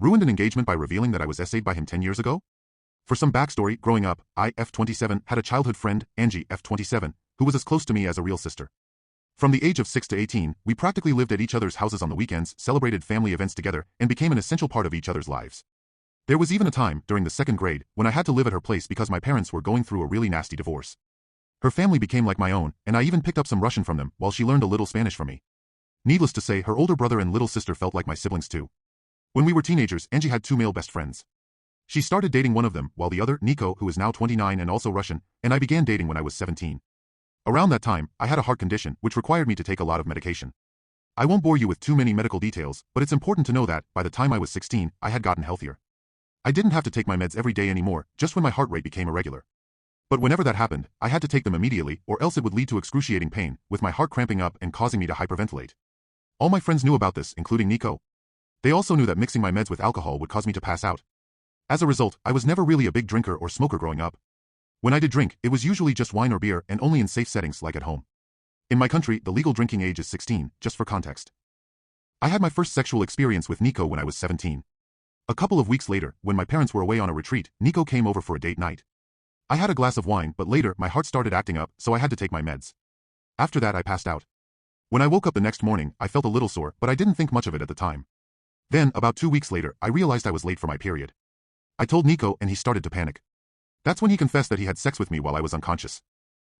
Ruined an engagement by revealing that I was essayed by him 10 years ago? For some backstory, growing up, I, F27, had a childhood friend, Angie, F27, who was as close to me as a real sister. From the age of 6 to 18, we practically lived at each other's houses on the weekends, celebrated family events together, and became an essential part of each other's lives. There was even a time, during the second grade, when I had to live at her place because my parents were going through a really nasty divorce. Her family became like my own, and I even picked up some Russian from them while she learned a little Spanish from me. Needless to say, her older brother and little sister felt like my siblings too. When we were teenagers, Angie had two male best friends. She started dating one of them, while the other, Nico, who is now 29 and also Russian, and I began dating when I was 17. Around that time, I had a heart condition which required me to take a lot of medication. I won't bore you with too many medical details, but it's important to know that, by the time I was 16, I had gotten healthier. I didn't have to take my meds every day anymore, just when my heart rate became irregular. But whenever that happened, I had to take them immediately, or else it would lead to excruciating pain, with my heart cramping up and causing me to hyperventilate. All my friends knew about this, including Nico. They also knew that mixing my meds with alcohol would cause me to pass out. As a result, I was never really a big drinker or smoker growing up. When I did drink, it was usually just wine or beer, and only in safe settings like at home. In my country, the legal drinking age is 16, just for context. I had my first sexual experience with Nico when I was 17. A couple of weeks later, when my parents were away on a retreat, Nico came over for a date night. I had a glass of wine, but later, my heart started acting up, so I had to take my meds. After that, I passed out. When I woke up the next morning, I felt a little sore, but I didn't think much of it at the time. Then, about 2 weeks later, I realized I was late for my period. I told Nico, and he started to panic. That's when he confessed that he had sex with me while I was unconscious.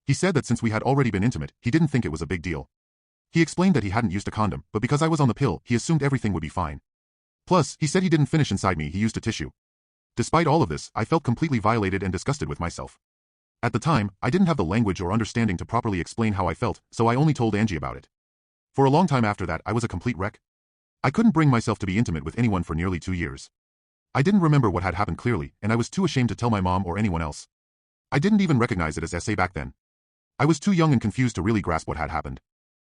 He said that since we had already been intimate, he didn't think it was a big deal. He explained that he hadn't used a condom, but because I was on the pill, he assumed everything would be fine. Plus, he said he didn't finish inside me, he used a tissue. Despite all of this, I felt completely violated and disgusted with myself. At the time, I didn't have the language or understanding to properly explain how I felt, so I only told Angie about it. For a long time after that, I was a complete wreck. I couldn't bring myself to be intimate with anyone for nearly 2 years. I didn't remember what had happened clearly, and I was too ashamed to tell my mom or anyone else. I didn't even recognize it as SA back then. I was too young and confused to really grasp what had happened.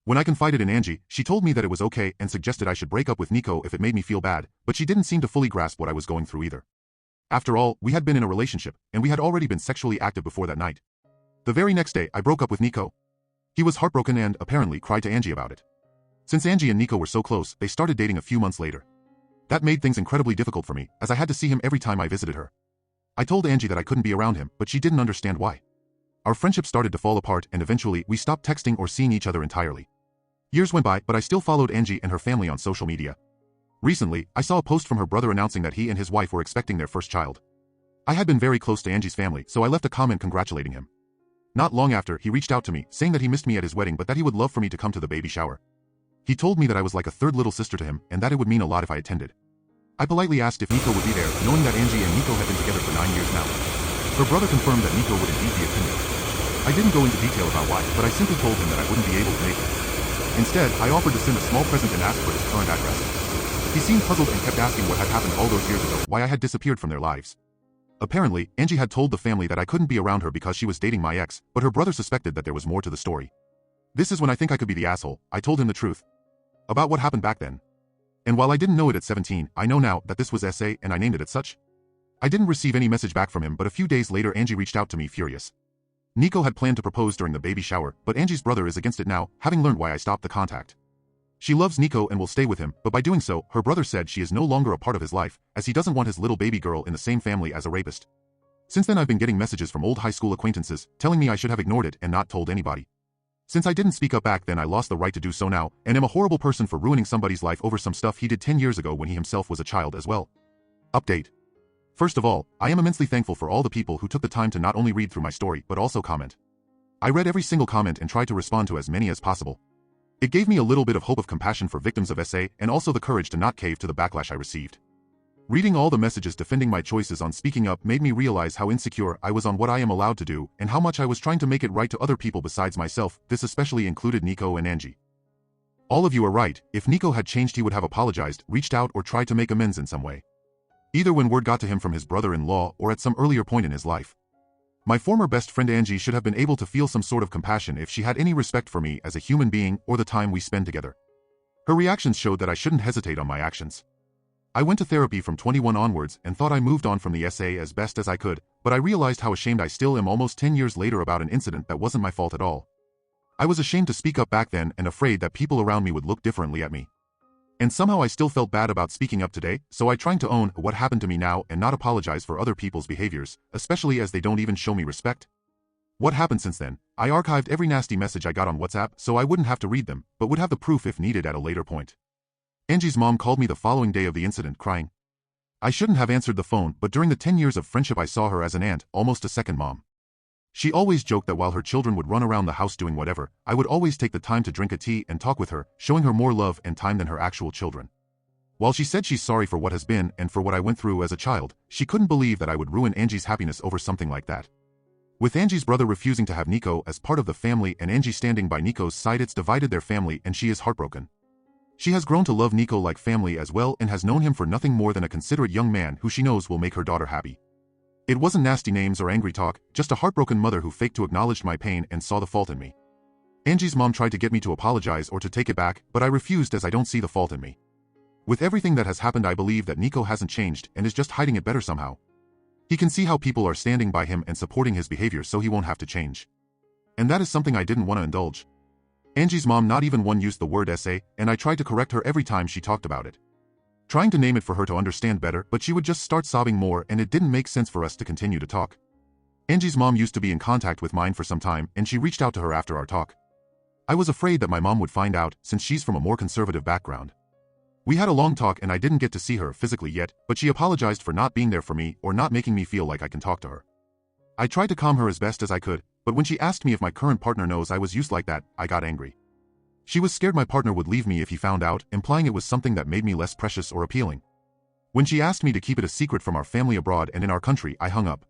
When I confided in Angie, she told me that it was okay and suggested I should break up with Nico if it made me feel bad, but she didn't seem to fully grasp what I was going through either. After all, we had been in a relationship, and we had already been sexually active before that night. The very next day, I broke up with Nico. He was heartbroken and, apparently, cried to Angie about it. Since Angie and Nico were so close, they started dating a few months later. That made things incredibly difficult for me, as I had to see him every time I visited her. I told Angie that I couldn't be around him, but she didn't understand why. Our friendship started to fall apart, and eventually, we stopped texting or seeing each other entirely. Years went by, but I still followed Angie and her family on social media. Recently, I saw a post from her brother announcing that he and his wife were expecting their first child. I had been very close to Angie's family, so I left a comment congratulating him. Not long after, he reached out to me, saying that he missed me at his wedding but that he would love for me to come to the baby shower. He told me that I was like a third little sister to him, and that it would mean a lot if I attended. I politely asked if Nico would be there, knowing that Angie and Nico had been together for 9 years now. Her brother confirmed that Nico would indeed be attending. I didn't go into detail about why, but I simply told him that I wouldn't be able to make it. Instead, I offered to send a small present and asked for his current address. He seemed puzzled and kept asking what had happened all those years ago, why I had disappeared from their lives. Apparently, Angie had told the family that I couldn't be around her because she was dating my ex, but her brother suspected that there was more to the story. This is when I think I could be the asshole. I told him the truth about what happened back then. And while I didn't know it at 17, I know now that this was SA and I named it as such. I didn't receive any message back from him, but a few days later Angie reached out to me furious. Nico had planned to propose during the baby shower, but Angie's brother is against it now, having learned why I stopped the contact. She loves Nico and will stay with him, but by doing so, her brother said she is no longer a part of his life, as he doesn't want his little baby girl in the same family as a rapist. Since then I've been getting messages from old high school acquaintances, telling me I should have ignored it and not told anybody. Since I didn't speak up back then, I lost the right to do so now, and am a horrible person for ruining somebody's life over some stuff he did 10 years ago when he himself was a child as well. Update. First of all, I am immensely thankful for all the people who took the time to not only read through my story, but also comment. I read every single comment and tried to respond to as many as possible. It gave me a little bit of hope of compassion for victims of SA, and also the courage to not cave to the backlash I received. Reading all the messages defending my choices on speaking up made me realize how insecure I was on what I am allowed to do, and how much I was trying to make it right to other people besides myself. This especially included Nico and Angie. All of you are right. If Nico had changed, he would have apologized, reached out, or tried to make amends in some way. Either when word got to him from his brother-in-law or at some earlier point in his life. My former best friend Angie should have been able to feel some sort of compassion if she had any respect for me as a human being or the time we spend together. Her reactions showed that I shouldn't hesitate on my actions. I went to therapy from 21 onwards and thought I moved on from the SA as best as I could, but I realized how ashamed I still am almost 10 years later about an incident that wasn't my fault at all. I was ashamed to speak up back then and afraid that people around me would look differently at me. And somehow I still felt bad about speaking up today, so I trying to own what happened to me now and not apologize for other people's behaviors, especially as they don't even show me respect. What happened since then? I archived every nasty message I got on WhatsApp so I wouldn't have to read them, but would have the proof if needed at a later point. Angie's mom called me the following day of the incident crying. I shouldn't have answered the phone, but during the 10 years of friendship I saw her as an aunt, almost a second mom. She always joked that while her children would run around the house doing whatever, I would always take the time to drink a tea and talk with her, showing her more love and time than her actual children. While she said she's sorry for what has been and for what I went through as a child, she couldn't believe that I would ruin Angie's happiness over something like that. With Angie's brother refusing to have Nico as part of the family and Angie standing by Nico's side, it's divided their family and she is heartbroken. She has grown to love Nico like family as well and has known him for nothing more than a considerate young man who she knows will make her daughter happy. It wasn't nasty names or angry talk, just a heartbroken mother who faked to acknowledge my pain and saw the fault in me. Angie's mom tried to get me to apologize or to take it back, but I refused as I don't see the fault in me. With everything that has happened, I believe that Nico hasn't changed and is just hiding it better somehow. He can see how people are standing by him and supporting his behavior so he won't have to change. And that is something I didn't want to indulge. Angie's mom not even one used the word essay, and I tried to correct her every time she talked about it. Trying to name it for her to understand better, but she would just start sobbing more and it didn't make sense for us to continue to talk. Angie's mom used to be in contact with mine for some time and she reached out to her after our talk. I was afraid that my mom would find out since she's from a more conservative background. We had a long talk and I didn't get to see her physically yet, but she apologized for not being there for me or not making me feel like I can talk to her. I tried to calm her as best as I could, but when she asked me if my current partner knows I was used like that, I got angry. She was scared my partner would leave me if he found out, implying it was something that made me less precious or appealing. When she asked me to keep it a secret from our family abroad and in our country, I hung up.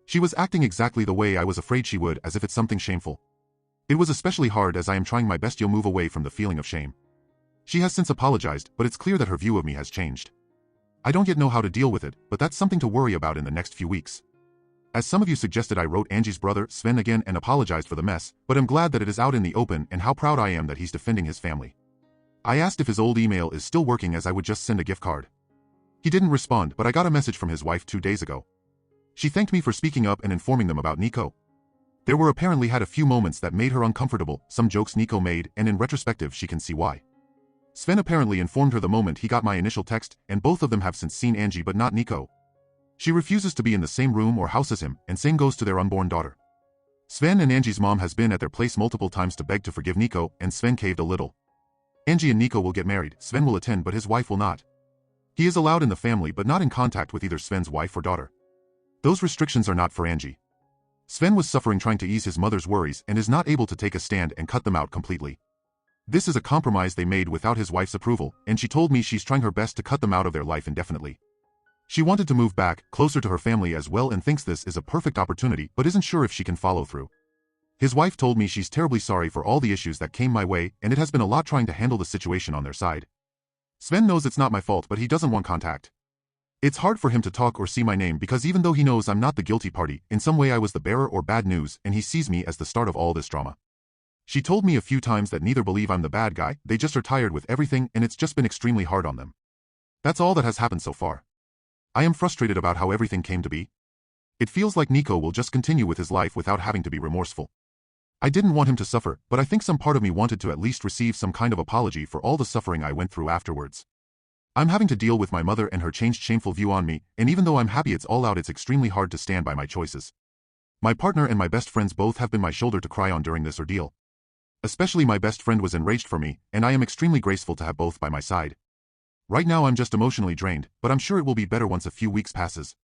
She was acting exactly the way I was afraid she would, as if it's something shameful. It was especially hard as I am trying my best to move away from the feeling of shame. She has since apologized, but it's clear that her view of me has changed. I don't yet know how to deal with it, but that's something to worry about in the next few weeks. As some of you suggested, I wrote Angie's brother, Sven, again and apologized for the mess, but I'm glad that it is out in the open and how proud I am that he's defending his family. I asked if his old email is still working as I would just send a gift card. He didn't respond, but I got a message from his wife 2 days ago. She thanked me for speaking up and informing them about Nico. There were apparently had a few moments that made her uncomfortable, some jokes Nico made, and in retrospective she can see why. Sven apparently informed her the moment he got my initial text, and both of them have since seen Angie but not Nico. She refuses to be in the same room or house as him, and same goes to their unborn daughter. Sven and Angie's mom has been at their place multiple times to beg to forgive Nico, and Sven caved a little. Angie and Nico will get married, Sven will attend but his wife will not. He is allowed in the family but not in contact with either Sven's wife or daughter. Those restrictions are not for Angie. Sven was suffering trying to ease his mother's worries and is not able to take a stand and cut them out completely. This is a compromise they made without his wife's approval, and she told me she's trying her best to cut them out of their life indefinitely. She wanted to move back, closer to her family as well, and thinks this is a perfect opportunity but isn't sure if she can follow through. His wife told me she's terribly sorry for all the issues that came my way and it has been a lot trying to handle the situation on their side. Sven knows it's not my fault but he doesn't want contact. It's hard for him to talk or see my name because even though he knows I'm not the guilty party, in some way I was the bearer or bad news and he sees me as the start of all this drama. She told me a few times that neither believe I'm the bad guy, they just are tired with everything and it's just been extremely hard on them. That's all that has happened so far. I am frustrated about how everything came to be. It feels like Nico will just continue with his life without having to be remorseful. I didn't want him to suffer, but I think some part of me wanted to at least receive some kind of apology for all the suffering I went through afterwards. I'm having to deal with my mother and her changed shameful view on me, and even though I'm happy it's all out, it's extremely hard to stand by my choices. My partner and my best friends both have been my shoulder to cry on during this ordeal. Especially my best friend was enraged for me, and I am extremely grateful to have both by my side. Right now I'm just emotionally drained, but I'm sure it will be better once a few weeks passes.